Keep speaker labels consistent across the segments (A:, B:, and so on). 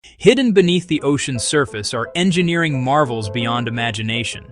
A: Hidden beneath the ocean's surface are engineering marvels beyond imagination,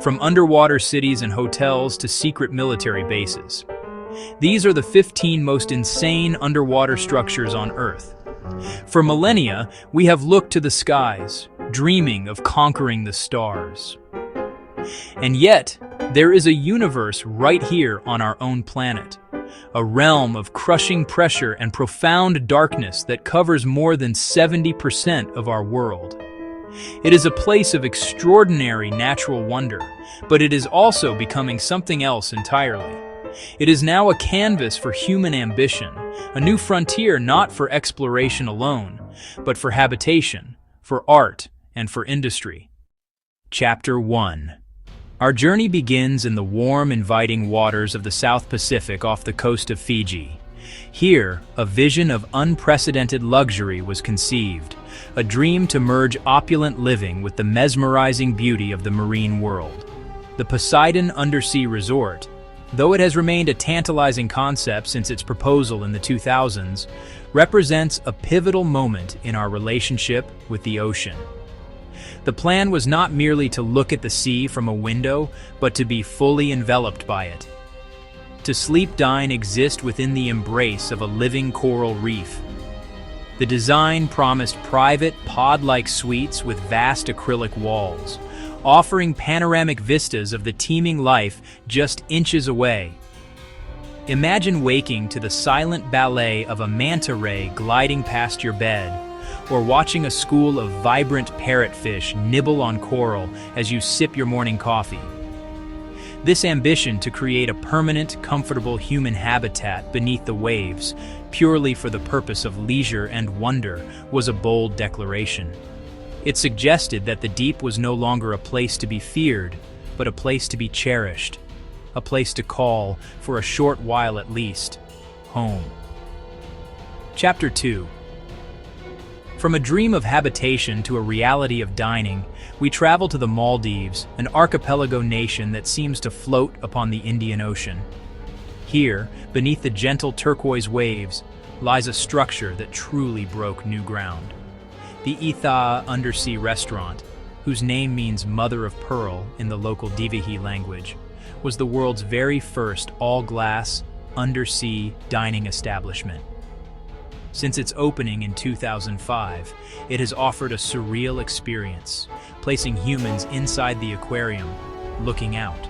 A: from underwater cities and hotels to secret military bases. These are the 15 most insane underwater structures on Earth. For millennia, we have looked to the skies, dreaming of conquering the stars. And yet, there is a universe right here on our own planet, a realm of crushing pressure and profound darkness that covers more than 70% of our world. It is a place of extraordinary natural wonder, but it is also becoming something else entirely. It is now a canvas for human ambition, a new frontier not for exploration alone, but for habitation, for art, and for industry. Chapter 1. Our journey begins in the warm, inviting waters of the South Pacific off the coast of Fiji. Here, a vision of unprecedented luxury was conceived, a dream to merge opulent living with the mesmerizing beauty of the marine world. The Poseidon Undersea Resort, though it has remained a tantalizing concept since its proposal in the 2000s, represents a pivotal moment in our relationship with the ocean. The plan was not merely to look at the sea from a window, but to be fully enveloped by it. To sleep, dine, exist within the embrace of a living coral reef. The design promised private, pod-like suites with vast acrylic walls, offering panoramic vistas of the teeming life just inches away. Imagine waking to the silent ballet of a manta ray gliding past your bed, or watching a school of vibrant parrotfish nibble on coral as you sip your morning coffee. This ambition to create a permanent, comfortable human habitat beneath the waves, purely for the purpose of leisure and wonder, was a bold declaration. It suggested that the deep was no longer a place to be feared, but a place to be cherished, a place to call, for a short while at least, home. Chapter 2. From a dream of habitation to a reality of dining, we travel to the Maldives, an archipelago nation that seems to float upon the Indian Ocean. Here, beneath the gentle turquoise waves, lies a structure that truly broke new ground. The Poseidon Undersea Restaurant, whose name means Mother of Pearl in the local Divahi language, was the world's very first all-glass, undersea dining establishment. Since its opening in 2005, it has offered a surreal experience, placing humans inside the aquarium, looking out.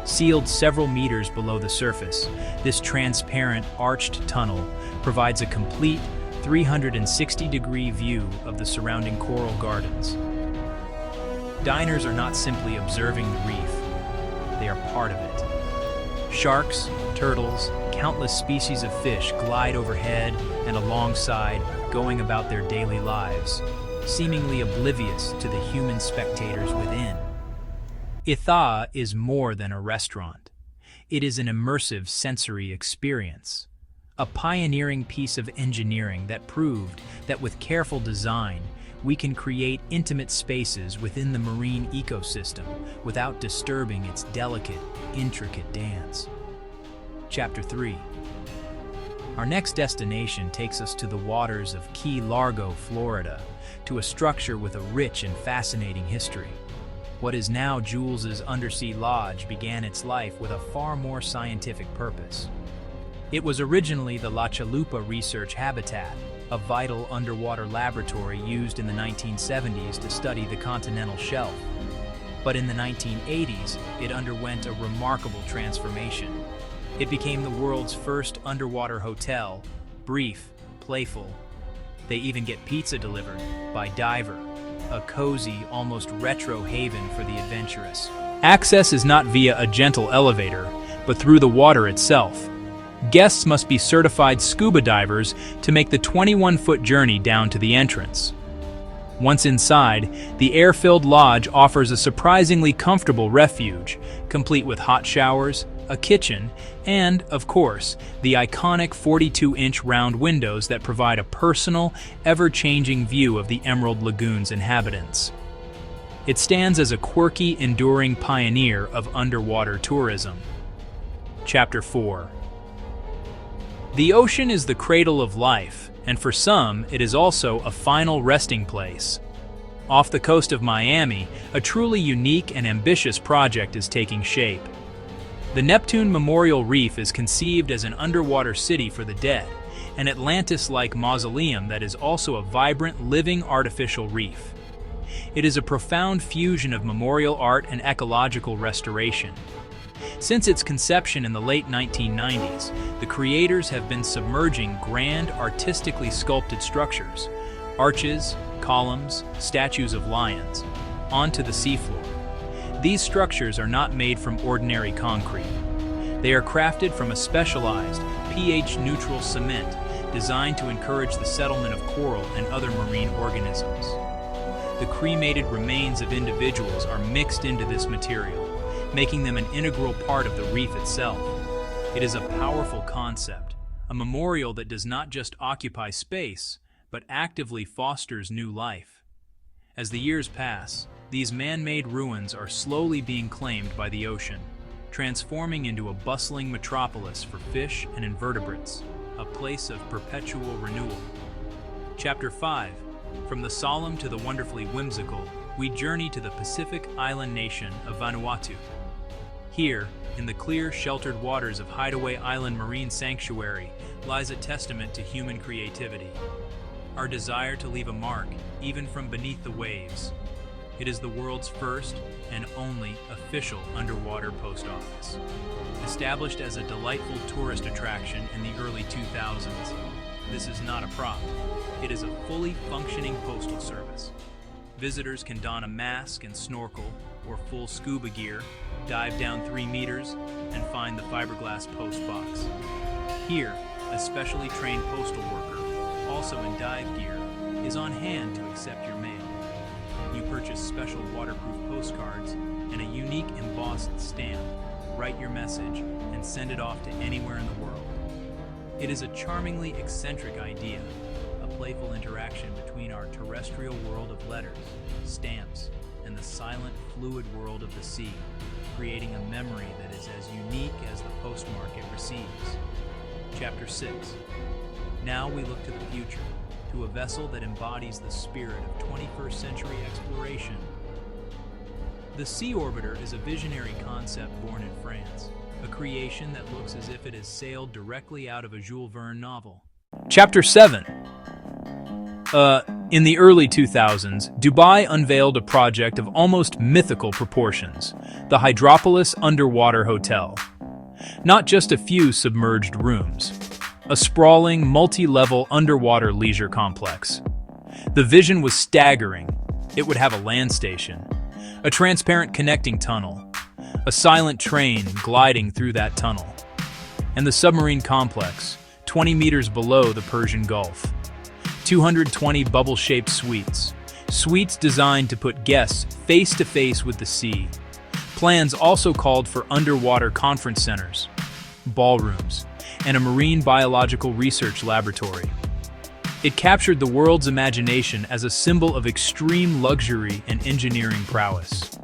A: Sealed several meters below the surface, this transparent, arched tunnel provides a complete 360-degree view of the surrounding coral gardens. Diners are not simply observing the reef, they are part of it. Sharks, turtles, countless species of fish glide overhead and alongside, going about their daily lives, seemingly oblivious to the human spectators within. Poseidon is more than a restaurant. It is an immersive sensory experience, a pioneering piece of engineering that proved that with careful design, we can create intimate spaces within the marine ecosystem without disturbing its delicate, intricate dance. Chapter 3. Our next destination takes us to the waters of Key Largo, Florida, to a structure with a rich and fascinating history. What is now Jules's Undersea Lodge began its life with a far more scientific purpose. It was originally the La Chalupa Research Habitat, a vital underwater laboratory used in the 1970s to study the continental shelf. But in the 1980s, it underwent a remarkable transformation. It became the world's first underwater hotel, brief, playful. They even get pizza delivered by Diver, a cozy, almost retro haven for the adventurous. Access is not via a gentle elevator, but through the water itself. Guests must be certified scuba divers to make the 21-foot journey down to the entrance. Once inside, the air-filled lodge offers a surprisingly comfortable refuge, complete with hot showers, a kitchen, and, of course, the iconic 42-inch round windows that provide a personal, ever-changing view of the Emerald Lagoon's inhabitants. It stands as a quirky, enduring pioneer of underwater tourism. Chapter 4. The ocean is the cradle of life, and for some, it is also a final resting place. Off the coast of Miami, a truly unique and ambitious project is taking shape. The Neptune Memorial Reef is conceived as an underwater city for the dead, an Atlantis-like mausoleum that is also a vibrant, living artificial reef. It is a profound fusion of memorial art and ecological restoration. Since its conception in the late 1990s, the creators have been submerging grand, artistically sculpted structures, arches, columns, statues of lions, onto the seafloor. These structures are not made from ordinary concrete. They are crafted from a specialized, pH-neutral cement designed to encourage the settlement of coral and other marine organisms. The cremated remains of individuals are mixed into this material, making them an integral part of the reef itself. It is a powerful concept, a memorial that does not just occupy space, but actively fosters new life. As the years pass, these man-made ruins are slowly being claimed by the ocean, transforming into a bustling metropolis for fish and invertebrates, a place of perpetual renewal. Chapter 5. From the solemn to the wonderfully whimsical, we journey to the Pacific island nation of Vanuatu. Here, in the clear, sheltered waters of Hideaway Island Marine Sanctuary, lies a testament to human creativity. Our desire to leave a mark, even from beneath the waves. It is the world's first and only official underwater post office. Established as a delightful tourist attraction in the early 2000s, this is not a prop. It is a fully functioning postal service. Visitors can don a mask and snorkel or full scuba gear, dive down 3 meters, and find the fiberglass post box. Here, a specially trained postal worker, also in dive gear, is on hand to accept your mail. You purchase special waterproof postcards and a unique embossed stamp, write your message, and send it off to anywhere in the world. It is a charmingly eccentric idea, a playful interaction between our terrestrial world of letters, stamps, and the silent, fluid world of the sea, creating a memory that is as unique as the postmark it receives. Chapter 6. Now we look to the future, to a vessel that embodies the spirit of 21st century exploration. The Sea Orbiter is a visionary concept born in France, a creation that looks as if it has sailed directly out of a Jules Verne novel. Chapter 7. In the early 2000s, Dubai unveiled a project of almost mythical proportions, the Hydropolis Underwater Hotel. Not just a few submerged rooms, a sprawling, multi-level underwater leisure complex. The vision was staggering. It would have a land station, a transparent connecting tunnel, a silent train gliding through that tunnel, and the submarine complex, 20 meters below the Persian Gulf. 220 bubble-shaped suites designed to put guests face-to-face with the sea. Plans also called for underwater conference centers, ballrooms, and a marine biological research laboratory. It captured the world's imagination as a symbol of extreme luxury and engineering prowess.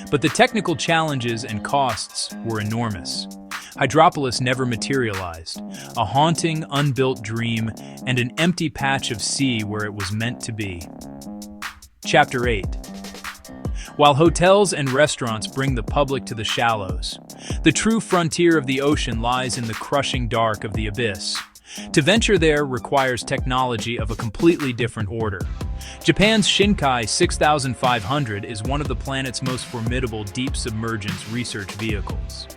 A: But the technical challenges and costs were enormous. Hydropolis never materialized, a haunting, unbuilt dream, and an empty patch of sea where it was meant to be. Chapter 8. While hotels and restaurants bring the public to the shallows, the true frontier of the ocean lies in the crushing dark of the abyss. To venture there requires technology of a completely different order. Japan's Shinkai 6500 is one of the planet's most formidable deep submergence research vehicles.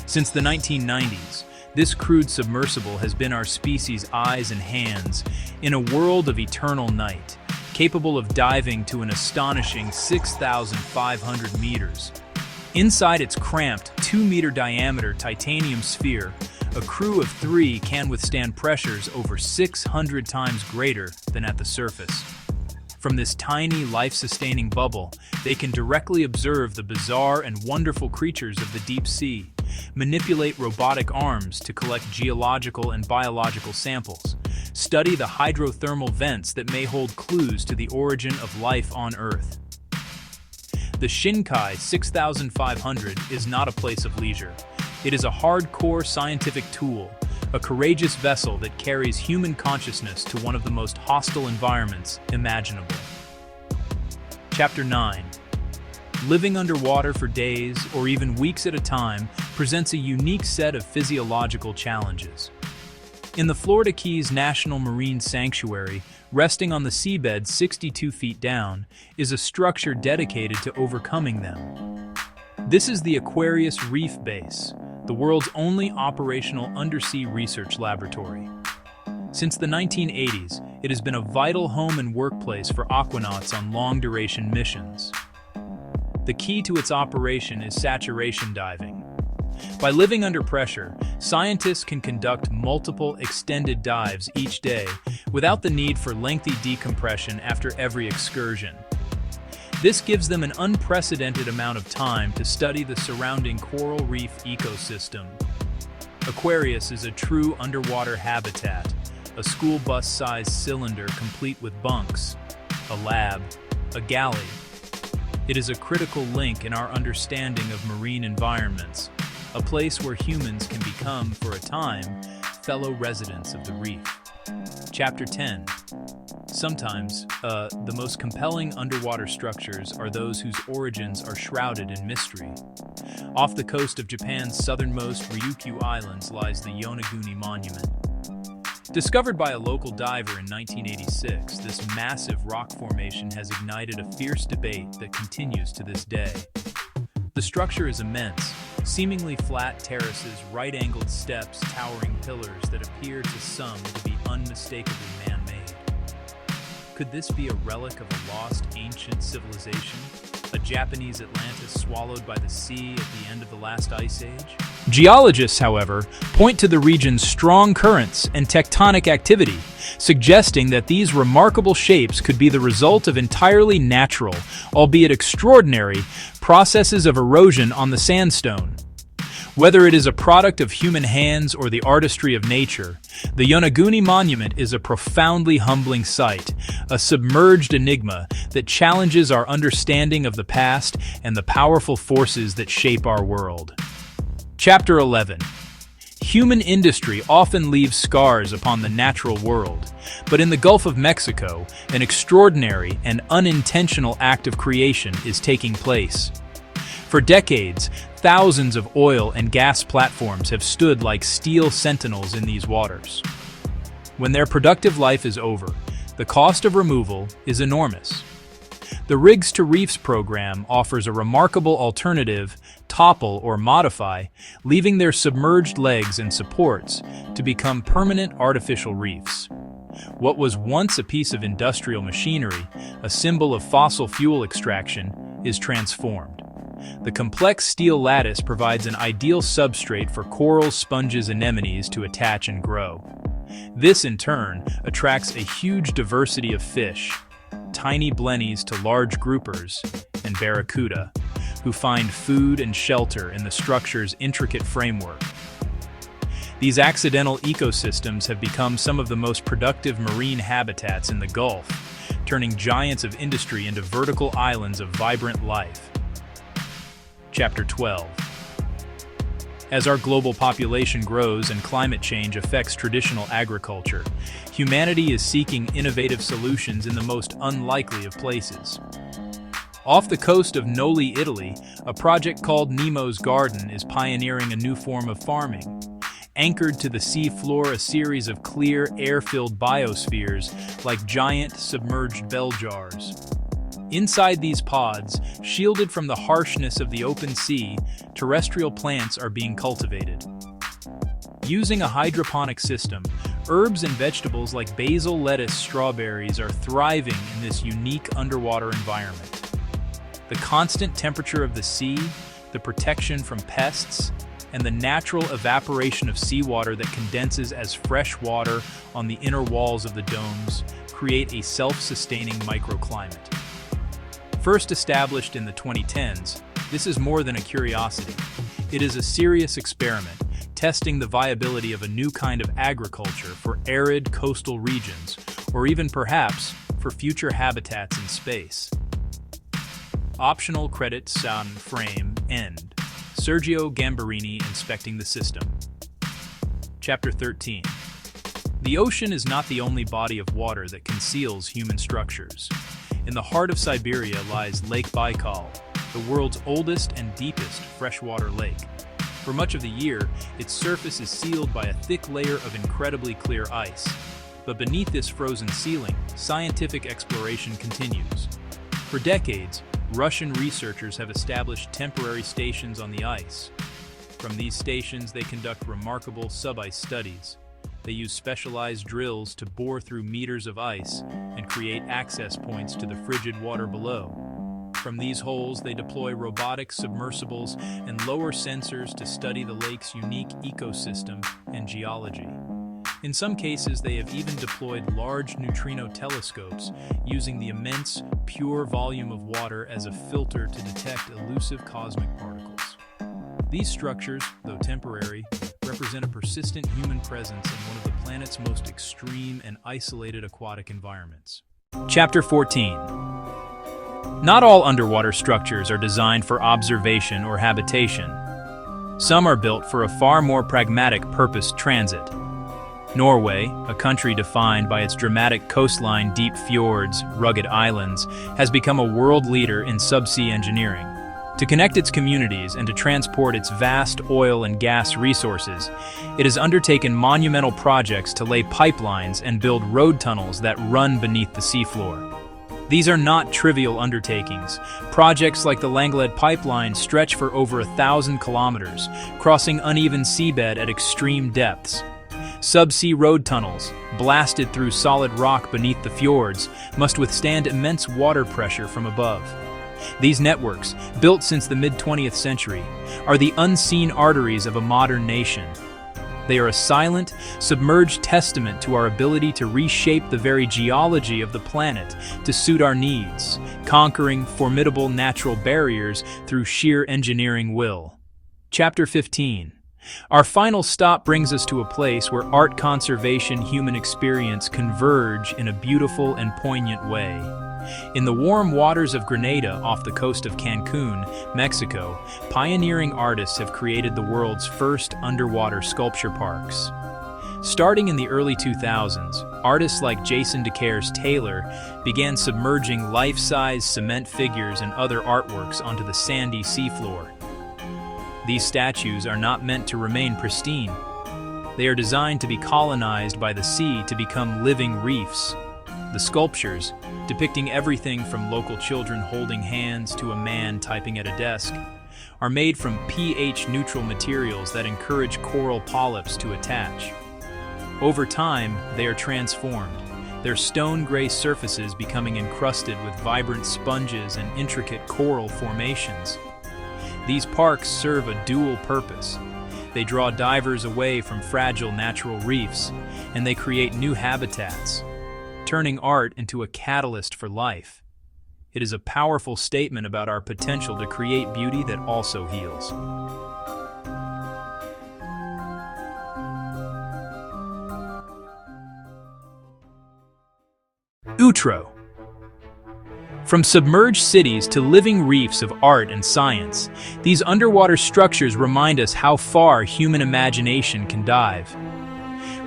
A: Since the 1990s, this crude submersible has been our species' eyes and hands in a world of eternal night, capable of diving to an astonishing 6,500 meters. Inside its cramped, 2-meter diameter titanium sphere, a crew of 3 can withstand pressures over 600 times greater than at the surface. From this tiny, life-sustaining bubble, they can directly observe the bizarre and wonderful creatures of the deep sea, manipulate robotic arms to collect geological and biological samples, study the hydrothermal vents that may hold clues to the origin of life on Earth. The Shinkai 6500 is not a place of leisure. It is a hardcore scientific tool, a courageous vessel that carries human consciousness to one of the most hostile environments imaginable. Chapter 9. Living underwater for days or even weeks at a time presents a unique set of physiological challenges. In the Florida Keys National Marine Sanctuary, resting on the seabed 62 feet down, is a structure dedicated to overcoming them. This is the Aquarius Reef Base, the world's only operational undersea research laboratory. Since the 1980s, it has been a vital home and workplace for aquanauts on long-duration missions. The key to its operation is saturation diving. By living under pressure, scientists can conduct multiple extended dives each day without the need for lengthy decompression after every excursion. This gives them an unprecedented amount of time to study the surrounding coral reef ecosystem. Aquarius is a true underwater habitat, a school bus-sized cylinder complete with bunks, a lab, a galley. It is a critical link in our understanding of marine environments, a place where humans can become, for a time, fellow residents of the reef. Chapter 10. Sometimes, the most compelling underwater structures are those whose origins are shrouded in mystery. Off the coast of Japan's southernmost Ryukyu Islands lies the Yonaguni Monument. Discovered by a local diver in 1986, this massive rock formation has ignited a fierce debate that continues to this day. The structure is immense, seemingly flat terraces, right-angled steps, towering pillars that appear to some to be unmistakably man-made. Could this be a relic of a lost ancient civilization? A Japanese Atlantis swallowed by the sea at the end of the last ice age? Geologists, however, point to the region's strong currents and tectonic activity, suggesting that these remarkable shapes could be the result of entirely natural, albeit extraordinary, processes of erosion on the sandstone. Whether it is a product of human hands or the artistry of nature, the Yonaguni Monument is a profoundly humbling sight, a submerged enigma that challenges our understanding of the past and the powerful forces that shape our world. Chapter 11. Human industry often leaves scars upon the natural world, but in the Gulf of Mexico, an extraordinary and unintentional act of creation is taking place. For decades, thousands of oil and gas platforms have stood like steel sentinels in these waters. When their productive life is over, the cost of removal is enormous. The Rigs to Reefs program offers a remarkable alternative: topple or modify, leaving their submerged legs and supports to become permanent artificial reefs. What was once a piece of industrial machinery, a symbol of fossil fuel extraction, is transformed. The complex steel lattice provides an ideal substrate for corals, sponges, anemones to attach and grow. This, in turn, attracts a huge diversity of fish, tiny blennies to large groupers, and barracuda, who find food and shelter in the structure's intricate framework. These accidental ecosystems have become some of the most productive marine habitats in the Gulf, turning giants of industry into vertical islands of vibrant life. Chapter 12. As our global population grows and climate change affects traditional agriculture, humanity is seeking innovative solutions in the most unlikely of places. Off the coast of Noli, Italy, a project called Nemo's Garden is pioneering a new form of farming. Anchored to the sea floor, a series of clear, air-filled biospheres like giant submerged bell jars. Inside these pods, shielded from the harshness of the open sea, terrestrial plants are being cultivated. Using a hydroponic system, herbs and vegetables like basil, lettuce, strawberries are thriving in this unique underwater environment. The constant temperature of the sea, the protection from pests, and the natural evaporation of seawater that condenses as fresh water on the inner walls of the domes create a self-sustaining microclimate. First established in the 2010s, this is more than a curiosity. It is a serious experiment, testing the viability of a new kind of agriculture for arid coastal regions, or even perhaps for future habitats in space. Optional credits on frame end. Sergio Gambarini inspecting the system. Chapter 13. The ocean is not the only body of water that conceals human structures. In the heart of Siberia lies Lake Baikal, the world's oldest and deepest freshwater lake. For much of the year, its surface is sealed by a thick layer of incredibly clear ice. But beneath this frozen ceiling, scientific exploration continues. For decades, Russian researchers have established temporary stations on the ice. From these stations, they conduct remarkable sub-ice studies. They use specialized drills to bore through meters of ice and create access points to the frigid water below. From these holes, they deploy robotic submersibles and lower sensors to study the lake's unique ecosystem and geology. In some cases, they have even deployed large neutrino telescopes, using the immense, pure volume of water as a filter to detect elusive cosmic particles. These structures, though temporary, represent a persistent human presence in one of the planet's most extreme and isolated aquatic environments. Chapter 14. Not all underwater structures are designed for observation or habitation. Some are built for a far more pragmatic purpose: transit. Norway, a country defined by its dramatic coastline, deep fjords, rugged islands, has become a world leader in subsea engineering. To connect its communities and to transport its vast oil and gas resources, it has undertaken monumental projects to lay pipelines and build road tunnels that run beneath the seafloor. These are not trivial undertakings. Projects like the Langeled pipeline stretch for over 1,000 kilometers, crossing uneven seabed at extreme depths. Subsea road tunnels, blasted through solid rock beneath the fjords, must withstand immense water pressure from above. These networks, built since the mid-20th century, are the unseen arteries of a modern nation. They are a silent, submerged testament to our ability to reshape the very geology of the planet to suit our needs, conquering formidable natural barriers through sheer engineering will. Chapter 15. Our final stop brings us to a place where art, conservation, human experience converge in a beautiful and poignant way. In the warm waters of Grenada off the coast of Cancun, Mexico, pioneering artists have created the world's first underwater sculpture parks. Starting in the early 2000s, artists like Jason DeCaires Taylor began submerging life-size cement figures and other artworks onto the sandy seafloor. These statues are not meant to remain pristine. They are designed to be colonized by the sea to become living reefs. The sculptures, depicting everything from local children holding hands to a man typing at a desk, are made from pH-neutral materials that encourage coral polyps to attach. Over time, they are transformed, their stone-gray surfaces becoming encrusted with vibrant sponges and intricate coral formations. These parks serve a dual purpose. They draw divers away from fragile natural reefs, and they create new habitats, turning art into a catalyst for life. It is a powerful statement about our potential to create beauty that also heals. Outro. From submerged cities to living reefs of art and science, these underwater structures remind us how far human imagination can dive.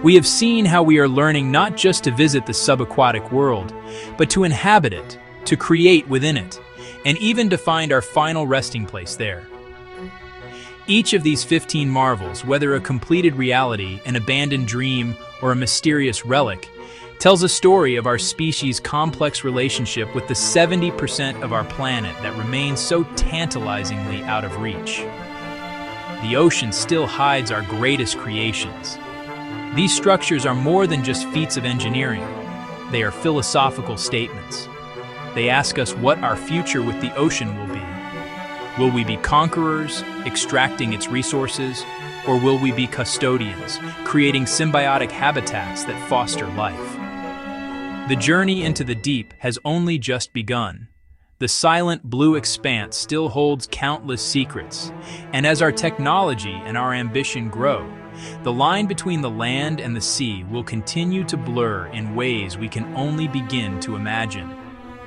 A: We have seen how we are learning not just to visit the subaquatic world, but to inhabit it, to create within it, and even to find our final resting place there. Each of these 15 marvels, whether a completed reality, an abandoned dream, or a mysterious relic, tells a story of our species' complex relationship with the 70% of our planet that remains so tantalizingly out of reach. The ocean still hides our greatest creations. These structures are more than just feats of engineering. They are philosophical statements. They ask us what our future with the ocean will be. Will we be conquerors, extracting its resources, or will we be custodians, creating symbiotic habitats that foster life? The journey into the deep has only just begun. The silent blue expanse still holds countless secrets, and as our technology and our ambition grow, the line between the land and the sea will continue to blur in ways we can only begin to imagine.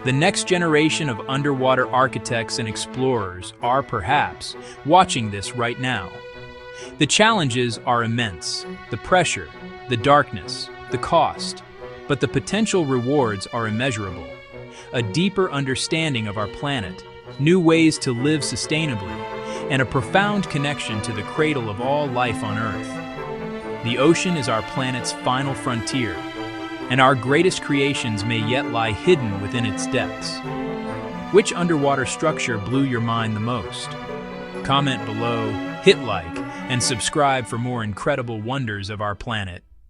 A: The next generation of underwater architects and explorers are perhaps watching this right now. The challenges are immense: the pressure, the darkness, the cost. But the potential rewards are immeasurable. A deeper understanding of our planet, new ways to live sustainably, and a profound connection to the cradle of all life on Earth. The ocean is our planet's final frontier, and our greatest creations may yet lie hidden within its depths. Which underwater structure blew your mind the most? Comment below, hit like, and subscribe for more incredible wonders of our planet.